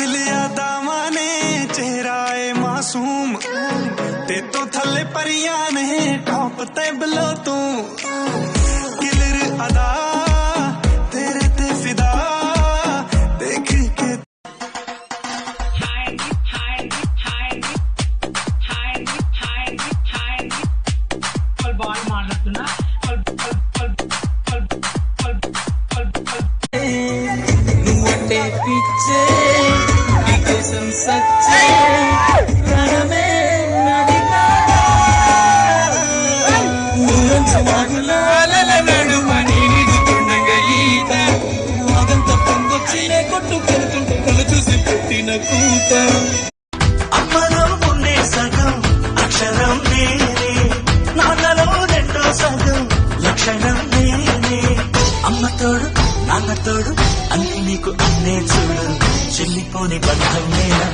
दिल यादा ने चेहरा है मासूम ते तो थले परियां ने टॉप ते बिलो तू किलर अदा तेरे ते फिदा देख के బాల్ మాట్లాడుతున్నా నువ్వంటే పిచ్చే నీకోసం సచ్చే ప్రాణమే నాది కాదా ఊరంచు వాగులాల నడుమని నిజుతుండగా ఈత అదంత పొంగొచ్చినే కొట్టుకెళ్తుంటే కళ్ళు చూసి పెట్టిన కూత అమ్మలో ఉండే సగం అక్షరం నేనే నాన్నలో రెండో సగం లక్షణం నేనే అమ్మ తోడు నాన్న తోడు అన్ని నీకు అన్నే చూడు చెల్లిపోని బంధం నేనా